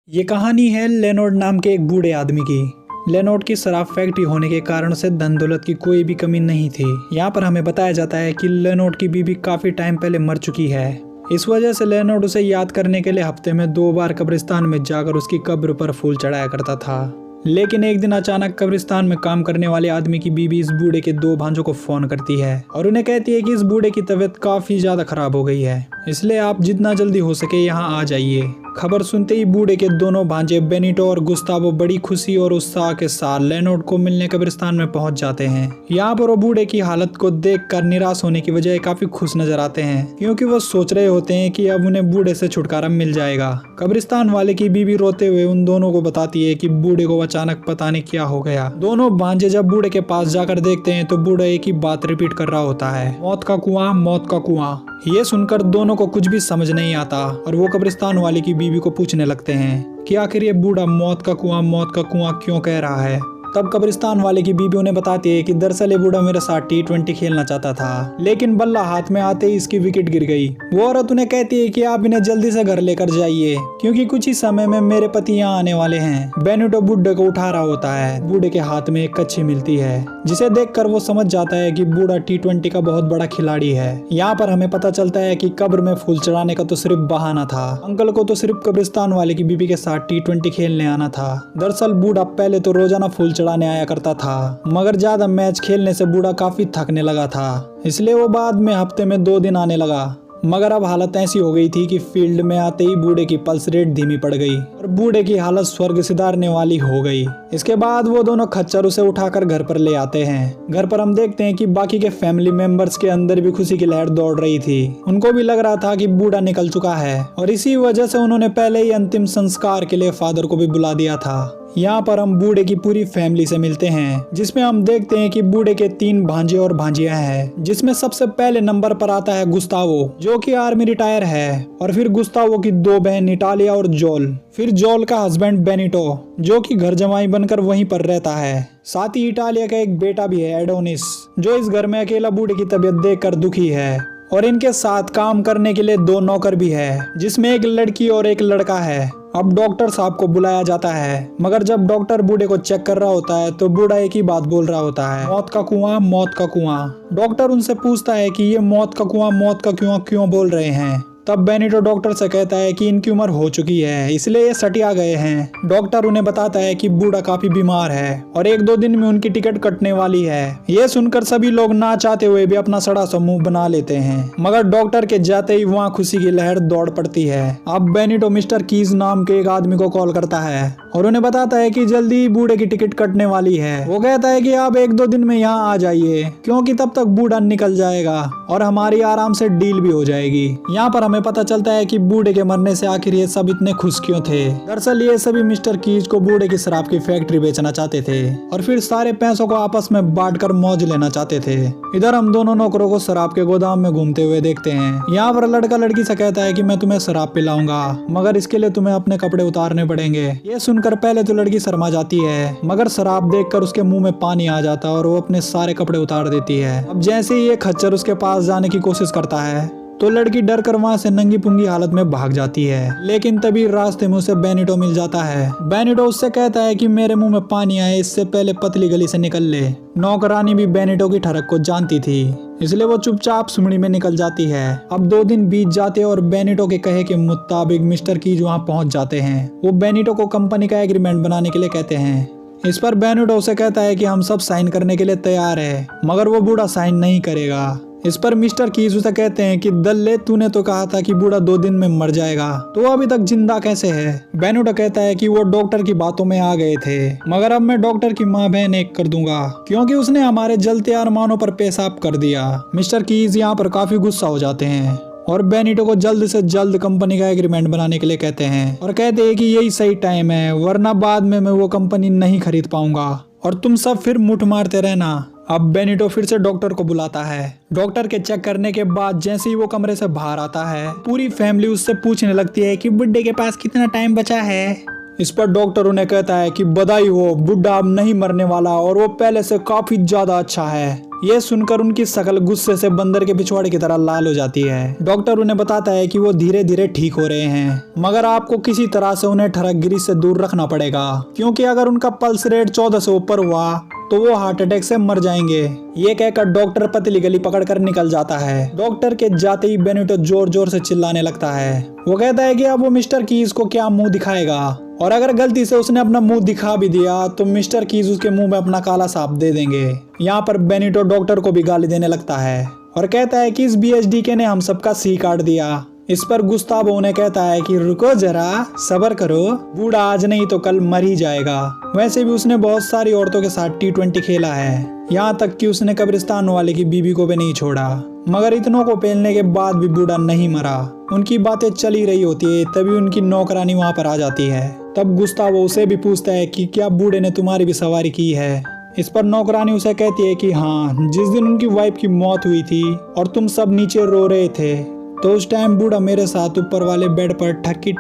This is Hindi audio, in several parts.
ये कहानी है लेनोर्ड नाम के एक बूढ़े आदमी की। लेनोर्ड की शराब फैक्ट्री होने के कारण से धन दौलत की कोई भी कमी नहीं थी। यहाँ पर हमें बताया जाता है कि लेनोर्ड की बीवी काफी टाइम पहले मर चुकी है। इस वजह से लेनोर्ड उसे याद करने के लिए हफ्ते में 2 बार कब्रिस्तान में जाकर उसकी कब्र पर फूल चढ़ाया करता था। लेकिन एक दिन अचानक कब्रिस्तान में काम करने वाले आदमी की बीवी इस बूढ़े के 2 भांजों को फोन करती है और उन्हें कहती है कि इस बूढ़े की तबीयत काफी ज्यादा खराब हो गई है, इसलिए आप जितना जल्दी हो सके यहाँ आ जाइए। खबर सुनते ही बूढ़े के दोनों भांजे बेनिटो और गुस्तावो बड़ी खुशी और उत्साह के साथ लेनोर्ड को मिलने कब्रिस्तान में पहुंच जाते हैं। यहाँ पर वो बूढ़े की हालत को देखकर निराश होने की बजाय काफी खुश नजर आते हैं, क्योंकि वो सोच रहे होते हैं कि अब उन्हें बूढ़े से छुटकारा मिल जाएगा। कब्रिस्तान वाले की बीवी रोते हुए उन दोनों को बताती है कि बूढ़े को अचानक पता नहीं क्या हो गया। दोनों भांजे जब बूढ़े के पास जाकर देखते हैं तो बूढ़ा एक ही बात रिपीट कर रहा होता है, मौत का कुआं, मौत का कुआं। ये सुनकर दोनों को कुछ भी समझ नहीं आता और वो कब्रिस्तान वाले की बीवी को पूछने लगते हैं कि आखिर ये बूढ़ा मौत का कुआं क्यों कह रहा है। तब कब्रिस्तान वाले की बीवी उन्हें बताती है कि दरअसल ये बूढ़ा मेरे साथ T20 खेलना चाहता था, लेकिन बल्ला हाथ में आते ही इसकी विकेट गिर गई। वो औरत उन्हें कहती है कि आप इन्हें जल्दी से घर लेकर जाइए, क्योंकि कुछ ही समय में मेरे पति यहाँ आने वाले हैं। बेनिटो बूढ़े को उठा रहा होता है। बूढ़े के हाथ में एक कच्छी मिलती है, जिसे देखकर वो समझ जाता है कि बूढ़ा T20 का बहुत बड़ा खिलाड़ी है। यहाँ पर हमें पता चलता है कि कब्र में फूल चढ़ाने का तो सिर्फ बहाना था। अंकल को तो सिर्फ कब्रिस्तान वाले की बीवी के साथ T20 खेलने आना था। दरअसल बूढ़ा पहले तो रोजाना फूल चढ़ाने आया करता था, मगर ज्यादा मैच खेलने से बूढ़ा काफी थकने लगा था, इसलिए वो बाद में हफ्ते में 2 दिन आने लगा। मगर अब हालत ऐसी हो गई थी कि फील्ड में आते ही बूढ़े की पल्स रेट धीमी पड़ गई और बूढ़े की हालत स्वर्ग सिधारने वाली हो गई। इसके बाद वो दोनों खच्चर उसे उठाकर घर पर ले आते हैं। घर पर हम देखते हैं कि बाकी के फैमिली मेंबर्स के अंदर भी खुशी की लहर दौड़ रही थी। उनको भी लग रहा था कि बूढ़ा निकल चुका है और इसी वजह से उन्होंने पहले ही अंतिम संस्कार के लिए फादर को भी बुला दिया था। यहाँ पर हम बूढ़े की पूरी फैमिली से मिलते हैं, जिसमें हम देखते हैं कि बूढ़े के 3 भांजे और भांजियां हैं, जिसमें सबसे पहले नंबर पर आता है गुस्तावो, जो कि आर्मी रिटायर है, और फिर गुस्तावो की 2 बहन इटालिया और जोल, फिर जोल का हस्बैंड बेनिटो, जो कि घर जमाई बनकर वहीं पर रहता है। साथ ही इटालिया का एक बेटा भी है, एडोनिस, जो इस घर में अकेला बूढ़े की तबीयत देखकर दुखी है। और इनके साथ काम करने के लिए 2 नौकर भी है, जिसमें एक लड़की और एक लड़का है। अब डॉक्टर साहब को बुलाया जाता है, मगर जब डॉक्टर बूढ़े को चेक कर रहा होता है तो बूढ़ा एक ही बात बोल रहा होता है, मौत का कुआं, मौत का कुआं। डॉक्टर उनसे पूछता है कि ये मौत का कुआं क्यों बोल रहे हैं। तब बेनिटो डॉक्टर से कहता है कि इनकी उम्र हो चुकी है, इसलिए ये सटिया गए हैं। डॉक्टर उन्हें बताता है कि बूढ़ा काफी बीमार है और 1-2 दिन में उनकी टिकट कटने वाली है। ये सुनकर सभी लोग ना चाहते हुए भी अपना सड़ा सा मुंह बना लेते हैं, मगर डॉक्टर के जाते ही वहाँ खुशी की लहर दौड़ पड़ती है। अब बेनिटो मिस्टर कीज नाम के एक आदमी को कॉल करता है और उन्हें बताता है कि जल्दी बूढ़े की टिकट कटने वाली है। वो कहता है कि आप 1-2 दिन में यहाँ आ जाइए, क्योंकि तब तक बूढ़ा निकल जाएगा और हमारी आराम से डील भी हो जाएगी। यहाँ पर हमें पता चलता है कि बूढ़े के मरने से आखिर ये सब इतने खुश क्यों थे। दरअसल ये सभी मिस्टर कीज को बूढ़े की शराब की फैक्ट्री बेचना चाहते थे और फिर सारे पैसों को आपस में बांटकर मौज लेना चाहते थे। इधर हम दोनों नौकरों को शराब के गोदाम में घूमते हुए देखते हैं। यहाँ पर लड़का लड़की से कहता है कि मैं तुम्हें शराब पिलाऊंगा, मगर इसके लिए तुम्हें अपने कपड़े उतारने पड़ेंगे। ये सुनकर पहले तो लड़की शर्मा जाती है, मगर शराब देखकर उसके मुंह में पानी आ जाता है और वो अपने सारे कपड़े उतार देती है। अब जैसे ही ये खच्चर उसके पास जाने की कोशिश करता है तो लड़की डर कर वहाँ से नंगी पुंगी हालत में भाग जाती है। लेकिन तभी रास्ते में उसे बेनिटो मिल जाता है। बेनिटो उससे कहता है कि मेरे मुंह में पानी आए, इससे पहले पतली गली से निकल ले। नौकरानी भी बेनिटो की ठरक को जानती थी, इसलिए वो चुपचाप सुमड़ी में निकल जाती है। अब 2 दिन बीत जाते और बेनिटो के कहे के मुताबिक मिस्टर कीज वहाँ पहुँच जाते हैं। वो बेनिटो को कंपनी का एग्रीमेंट बनाने के लिए कहते हैं। इस पर बेनिटो उसे कहता है कि हम सब साइन करने के लिए तैयार है, मगर वो बूढ़ा साइन नहीं करेगा। इस पर मिस्टर कीज उसे कहते हैं कि दल्ले, तूने तो कहा था कि बूढ़ा 2 दिन में मर जाएगा, तो अभी तक जिंदा कैसे है। बेनिटो कहता है कि वो डॉक्टर की बातों में आ गए थे, मगर अब मैं डॉक्टर की माँ बहन एक कर दूंगा, क्योंकि उसने हमारे जलते अरमानों पर पेशाब कर दिया। मिस्टर कीज यहाँ पर काफी गुस्सा हो जाते हैं और बेनिटो को जल्द से जल्द कंपनी का एग्रीमेंट बनाने के लिए कहते हैं और कहते हैं कि यही सही टाइम है, वरना बाद में मैं वो कंपनी नहीं खरीद पाऊंगा और तुम सब फिर मुठ मारते रहना। अब बेनिटो फिर से डॉक्टर को बुलाता है। डॉक्टर के चेक करने के बाद जैसे ही वो कमरे से बाहर आता है, पूरी फैमिली उससे पूछने लगती है कि बुड्ढे के पास कितना टाइम बचा है। इस पर डॉक्टर उन्हें कहता है कि बधाई हो, बुड्ढा अब नहीं मरने वाला और वो पहले से काफी ज्यादा अच्छा है। ये सुनकर उनकी शकल गुस्से से बंदर के पिछवाड़े की तरह लाल हो जाती है। डॉक्टर उन्हें बताता है कि वो धीरे धीरे ठीक हो रहे हैं, मगर आपको किसी तरह से उन्हें ठरकगिरी से दूर रखना पड़ेगा, क्योंकि अगर उनका पल्स रेट 14 से ऊपर हुआ तो वो हार्ट अटैक से मर जाएंगे। ये कहकर डॉक्टर पतली गली पकड़कर निकल जाता है। डॉक्टर के जाते ही बेनिटो जोर जोर से चिल्लाने लगता है। वो कहता है कि अब वो मिस्टर कीज को क्या मुंह दिखाएगा, और अगर गलती से उसने अपना मुंह दिखा भी दिया तो मिस्टर कीज उसके मुंह में अपना काला सांप दे देंगे। यहाँ पर बेनिटो डॉक्टर को भी गाली देने लगता है और कहता है कि इस BHDK ने हम सबका सी काट दिया। इस पर गुस्तावो उन्हें कहता है कि रुको जरा, सब्र करो, बूढ़ा आज नहीं तो कल मर ही जाएगा। वैसे भी उसने बहुत सारी औरतों के साथ T20 खेला है, यहाँ तक कि उसने कब्रिस्तान वाले की बीबी को भी नहीं छोड़ा, मगर इतनों को पेलने के बाद भी बूढ़ा नहीं मरा। उनकी बातें चली रही होती है, तभी उनकी नौकरानी वहाँ पर आ जाती है। तब गुस्तावो उसे भी पूछता है कि क्या बूढ़े ने तुम्हारी भी सवारी की है। इस पर नौकरानी उसे कहती है कि हाँ, जिस दिन उनकी वाइफ की मौत हुई थी और तुम सब नीचे रो रहे थे तो उस टाइम बूढ़ा मेरे साथ ऊपर वाले बेड पर ठक्की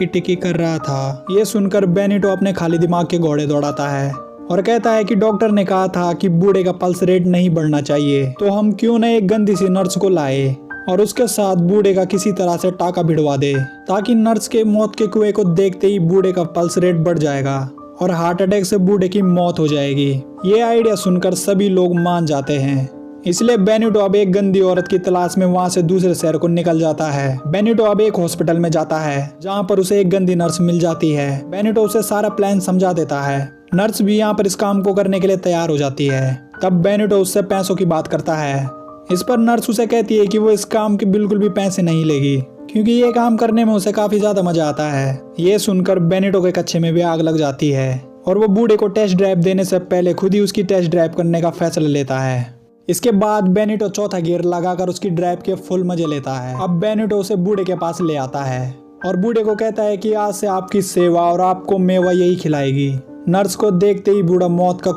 टिकी कर रहा था। ये सुनकर बेनिटो अपने खाली दिमाग के घोड़े दौड़ाता है और कहता है कि डॉक्टर ने कहा था कि बूढ़े का पल्स रेट नहीं बढ़ना चाहिए, तो हम क्यों न एक गंदी सी नर्स को लाए और उसके साथ बूढ़े का किसी तरह से टाका भिड़वा दे, ताकि नर्स के मौत के कुएं को देखते ही बूढ़े का पल्स रेट बढ़ जाएगा और हार्ट अटैक से बूढ़े की मौत हो जाएगी। ये आइडिया सुनकर सभी लोग मान जाते हैं। इसलिए बेनिटो अब एक गंदी औरत की तलाश में वहाँ से दूसरे शहर को निकल जाता है। बेनिटो अब एक हॉस्पिटल में जाता है जहाँ पर उसे एक गंदी नर्स मिल जाती है। बेनिटो उसे सारा प्लान समझा देता है। नर्स भी यहाँ पर इस काम को करने के लिए तैयार हो जाती है। तब बेनिटो उससे पैसों की बात करता है। इस पर नर्स उसे कहती है कि वो इस काम के बिल्कुल भी पैसे नहीं लेगी, क्योंकि ये काम करने में उसे काफी ज्यादा मजा आता है। ये सुनकर बेनिटो के कच्चे में भी आग लग जाती है और वो बूढ़े को टेस्ट ड्राइव देने से पहले खुद ही उसकी टेस्ट ड्राइव करने का फैसला लेता है। इसके बाद बेनिटो चौथा गियर लगाकर उसकी ड्राइव के फुल मजे लेता है। अब बेनिटो उसे बूढ़े के पास ले आता है और बूढ़े को कहता है कि आज से आपकी सेवा और आपको मेवा यही खिलाएगी। नर्स को देखते ही बूढ़ा मौत का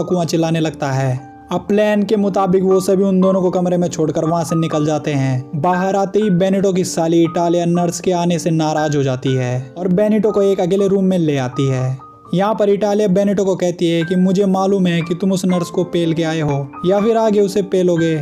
कुआं चिल्लाने लगता है। अब प्लान के मुताबिक वो सभी उन दोनों को कमरे में छोड़कर वहां से निकल जाते हैं। बाहर आते ही बेनिटो की साली इटालिया नर्स के आने से नाराज हो जाती है और बेनिटो को एक अकेले रूम में ले आती है। यहाँ पर इटालिया बेनिटो को कहती है कि मुझे मालूम है कि तुम उस नर्स को पेल के आए हो या फिर आगे उसे पेलोगे,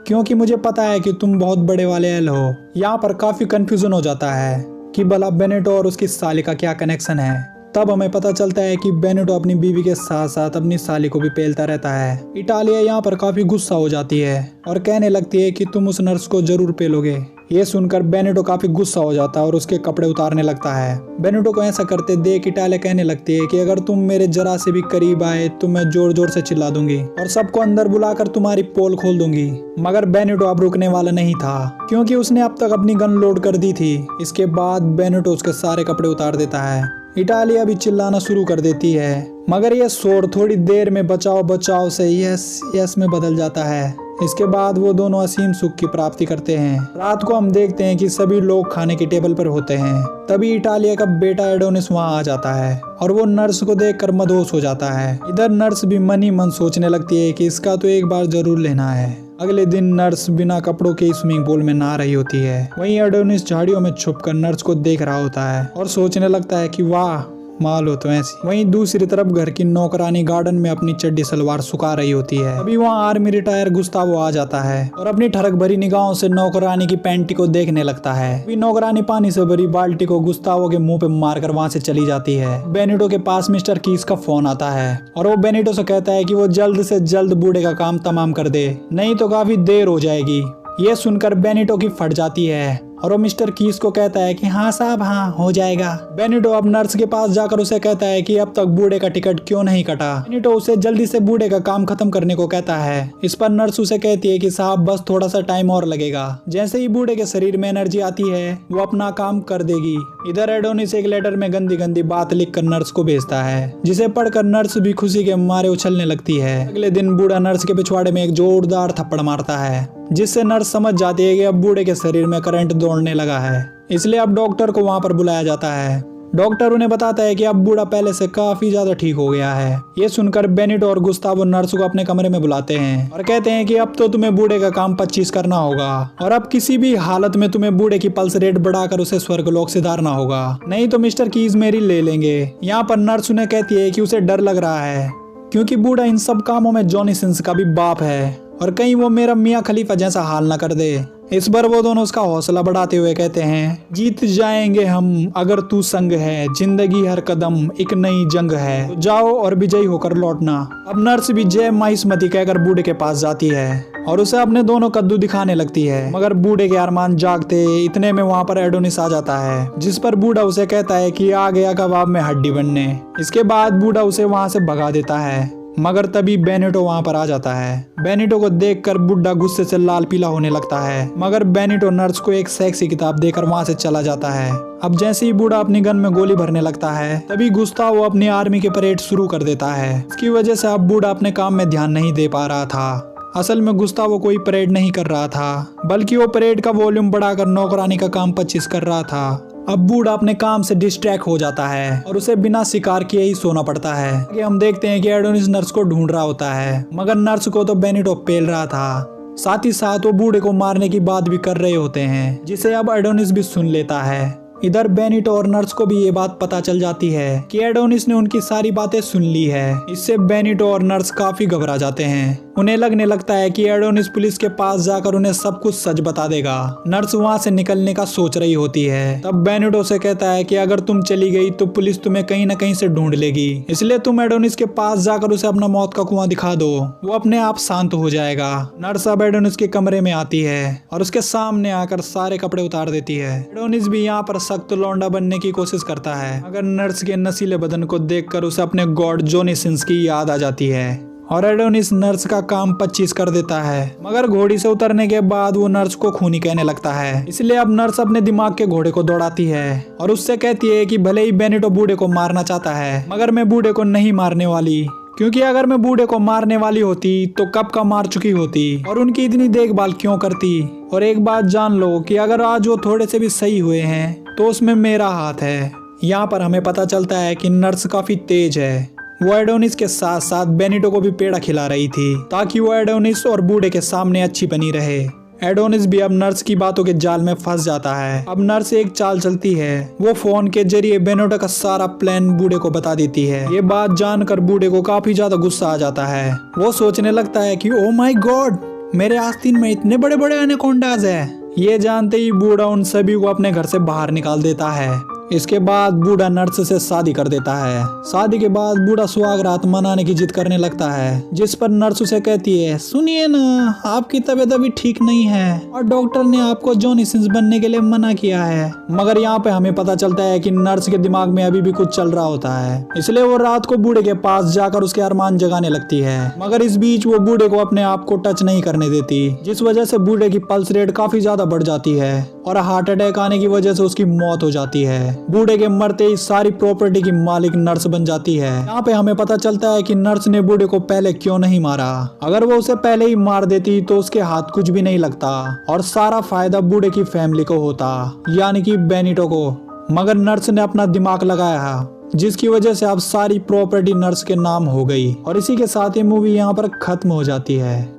क्योंकि मुझे पता है कि तुम बहुत बड़े वाले एल हो। यहाँ पर काफी कंफ्यूजन हो जाता है कि भला बेनिटो और उसकी साली का क्या कनेक्शन है। तब हमें पता चलता है कि बेनिटो अपनी बीवी के साथ साथ अपनी साली को भी पेलता रहता है। इटालिया यहाँ पर काफी गुस्सा हो जाती है और कहने लगती है कि तुम उस नर्स को जरूर पेलोगे। ये सुनकर बेनिटो काफी गुस्सा हो जाता है और उसके कपड़े उतारने लगता है। बेनिटो को ऐसा करते देख इटालिया कहने लगती है कि अगर तुम मेरे जरा से भी करीब आए तो मैं जोर जोर से चिल्ला दूंगी और सबको अंदर बुलाकर तुम्हारी पोल खोल दूंगी। मगर बेनिटो अब रुकने वाला नहीं था, क्योंकि उसने अब तक अपनी गन लोड कर दी थी। इसके बाद बेनिटो उसके सारे कपड़े उतार देता है। इटालिया भी चिल्लाना शुरू कर देती है, मगर यह शोर थोड़ी देर में बचाओ बचाओ से यस यस में बदल जाता है। इसके बाद वो दोनों असीम सुख की प्राप्ति करते हैं। रात को हम देखते हैं कि सभी लोग खाने की टेबल पर होते हैं। तभी इटालिया का बेटा एडोनिस वहाँ आ जाता है और वो नर्स को देखकर मदहोश हो जाता है। इधर नर्स भी मन ही मन सोचने लगती है कि इसका तो एक बार जरूर लेना है। अगले दिन नर्स बिना कपड़ों के स्विमिंग पूल में नहा रही होती है। वहीं एडोनिस झाड़ियों में छुपकर नर्स को देख रहा होता है और सोचने लगता है कि वाह माल हो तो ऐसी। वहीं दूसरी तरफ घर की नौकरानी गार्डन में अपनी चड्डी सलवार सुखा रही होती है। अभी वहाँ आर्मी रिटायर गुस्तावो आ जाता है और अपनी ठरक भरी निगाहों से नौकरानी की पैंटी को देखने लगता है। अभी नौकरानी पानी से भरी बाल्टी को गुस्तावो के मुंह पे मारकर वहाँ से चली जाती है। बेनिटो के पास मिस्टर कीस का फोन आता है और वो बेनिटो से कहता है कि वो जल्द से जल्द बूढ़े का काम तमाम कर दे, नहीं तो काफी देर हो जाएगी। ये सुनकर बेनिटो की फट जाती है और वो मिस्टर कीस को कहता है कि हाँ साहब हाँ हो जाएगा। बेनिटो अब नर्स के पास जाकर उसे कहता है कि अब तक बूढ़े का टिकट क्यों नहीं कटा। बेनिटो उसे जल्दी से बूढ़े का काम खत्म करने को कहता है। इस पर नर्स उसे कहती है कि साहब बस थोड़ा सा टाइम और लगेगा, जैसे ही बूढ़े के शरीर में एनर्जी आती है वो अपना काम कर देगी। इधर एडोनिस एक लेटर में गंदी गंदी बात लिखकर नर्स को भेजता है, जिसे पढ़कर नर्स भी खुशी के मारे उछलने लगती है। अगले दिन बूढ़ा नर्स के पिछवाड़े में एक जोरदार थप्पड़ मारता है, जिससे नर्स समझ जाती है कि अब बूढ़े के शरीर में करंट दौड़ने लगा है। इसलिए अब डॉक्टर को वहां पर बुलाया जाता है। डॉक्टर उन्हें बताता है कि अब बूढ़ा पहले से काफी ज्यादा ठीक हो गया है। ये सुनकर बेनिटो और गुस्तावो नर्स को अपने कमरे में बुलाते हैं और कहते हैं कि अब तो तुम्हें बूढ़े का काम 25 करना होगा और अब किसी भी हालत में तुम्हें बूढ़े की पल्स रेट बढ़ाकर उसे स्वर्गलोक से धारना होगा, नहीं तो मिस्टर कीज मेरी ले लेंगे। यहाँ पर नर्स उन्हें कहती है कि उसे डर लग रहा है क्योंकि बूढ़ा इन सब कामों में जॉनी सिंस का भी बाप है और कहीं वो मेरा मियाँ खलीफा जैसा हाल न कर दे। इस बार वो दोनों उसका हौसला बढ़ाते हुए कहते हैं, जीत जाएंगे हम अगर तू संग है, जिंदगी हर कदम एक नई जंग है, तो जाओ और विजयी होकर लौटना। अब नर्स भी जय माहिस्मती कहकर बूढ़े के पास जाती है और उसे अपने दोनों कद्दू दिखाने लगती है, मगर बूढ़े के अरमान जागते इतने में वहाँ पर एडोनिस आ जाता है, जिस पर बूढ़ा उसे कहता है कि आ गया कबाब में हड्डी बनने। इसके बाद बूढ़ा उसे वहाँ से भगा देता है, मगर तभी बेनिटो वहां पर आ जाता है। बेनिटो को देखकर बुढ़ा गुस्से से लाल पीला होने लगता है, मगर बेनिटो नर्स को एक सेक्सी किताब देकर वहां से चला जाता है। अब जैसे ही बूढ़ा अपनी गन में गोली भरने लगता है, तभी गुस्तावो अपनी आर्मी के परेड शुरू कर देता है। इसकी वजह से अब बूढ़ा अपने काम में ध्यान नहीं दे पा रहा था। असल में गुस्तावो कोई परेड नहीं कर रहा था, बल्कि वो परेड का वॉल्यूम बढ़ाकर नौकरानी का काम 25 कर रहा था। अब बूढ़ा अपने काम से डिस्ट्रैक्ट हो जाता है और उसे बिना शिकार किए ही सोना पड़ता है। आगे हम देखते हैं कि एडोनिस नर्स को ढूंढ रहा होता है, मगर नर्स को तो बेनिटो पेल रहा था। साथ ही साथ वो बूढ़े को मारने की बात भी कर रहे होते हैं, जिसे अब एडोनिस भी सुन लेता है। इधर बेनिटो और नर्स को भी ये बात पता चल जाती है कि एडोनिस ने उनकी सारी बातें सुन ली है। इससे बेनिटो और नर्स काफी घबरा जाते हैं। उन्हें लगने लगता है कि एडोनिस पुलिस के पास जाकर उन्हें सब कुछ सच बता देगा। नर्स वहां से निकलने का सोच रही होती है, तब बेनिटो से कहता है कि अगर तुम चली गई तो पुलिस तुम्हें कहीं न कहीं से ढूंढ लेगी, इसलिए तुम एडोनिस के पास जाकर उसे अपना मौत का कुआं दिखा दो, वो अपने आप शांत हो जाएगा। नर्स अब एडोनिस के कमरे में आती है और उसके सामने आकर सारे कपड़े उतार देती है। एडोनिस भी यहाँ पर सख्त लौंडा बनने की कोशिश करता है, मगर नर्स के नशीले बदन को देखकर उसे अपने गॉड जॉनी सिंस की याद आ जाती है और एडोनिस नर्स का काम 25 कर देता है। मगर घोड़ी से उतरने के बाद वो नर्स को खूनी कहने लगता है, इसलिए अब नर्स अपने दिमाग के घोड़े को दौड़ाती है और उससे कहती है कि भले ही बेनिटो बूढ़े को मारना चाहता है, मगर मैं बूढ़े को नहीं मारने वाली, क्योंकि अगर मैं बूढ़े को मारने वाली होती तो कब का मार चुकी होती और उनकी इतनी देखभाल क्यों करती। और एक बात जान लो कि अगर आज वो थोड़े से भी सही हुए हैं तो उसमें मेरा हाथ है। यहाँ पर हमें पता चलता है कि नर्स काफी तेज है। वो एडोनिस के साथ साथ बेनिटो को भी पेड़ा खिला रही थी ताकि वो एडोनिस और बूढ़े के सामने अच्छी बनी रहे। एडोनिस भी अब नर्स की बातों के जाल में फंस जाता है। अब नर्स एक चाल चलती है, वो फोन के जरिए बेनिटो का सारा प्लान बूढ़े को बता देती है। ये बात जानकर बूढ़े को काफी ज्यादा गुस्सा आ जाता है। वो सोचने लगता है कि ओ माय गॉड, मेरे आस्तीन में इतने बड़े बड़े एनाकोंडाज है। ये जानते ही बूढ़ा उन सभी को अपने घर से बाहर निकाल देता है। इसके बाद बूढ़ा नर्स से शादी कर देता है। शादी के बाद बूढ़ा सुहाग रात मनाने की जिद करने लगता है, जिस पर नर्स उसे कहती है, सुनिए ना, आपकी तबीयत अभी ठीक नहीं है और डॉक्टर ने आपको जॉनी सिंस बनने के लिए मना किया है। मगर यहाँ पे हमें पता चलता है कि नर्स के दिमाग में अभी भी कुछ चल रहा होता है, इसलिए वो रात को बूढ़े के पास जाकर उसके अरमान जगाने लगती है। मगर इस बीच वो बूढ़े को अपने आप को टच नहीं करने देती, जिस वजह से बूढ़े की पल्स रेट काफी ज्यादा बढ़ जाती है और हार्ट अटैक आने की वजह से उसकी मौत हो जाती है। बूढ़े के मरते ही सारी प्रॉपर्टी की मालिक नर्स बन जाती है। यहाँ पे हमें पता चलता है कि नर्स ने बूढ़े को पहले क्यों नहीं मारा। अगर वो उसे पहले ही मार देती तो उसके हाथ कुछ भी नहीं लगता और सारा फायदा बूढ़े की फैमिली को होता, यानी कि बेनिटो को। मगर नर्स ने अपना दिमाग लगाया, जिसकी वजह से अब सारी प्रॉपर्टी नर्स के नाम हो गई। और इसी के साथ ही मूवी यहाँ पर खत्म हो जाती है।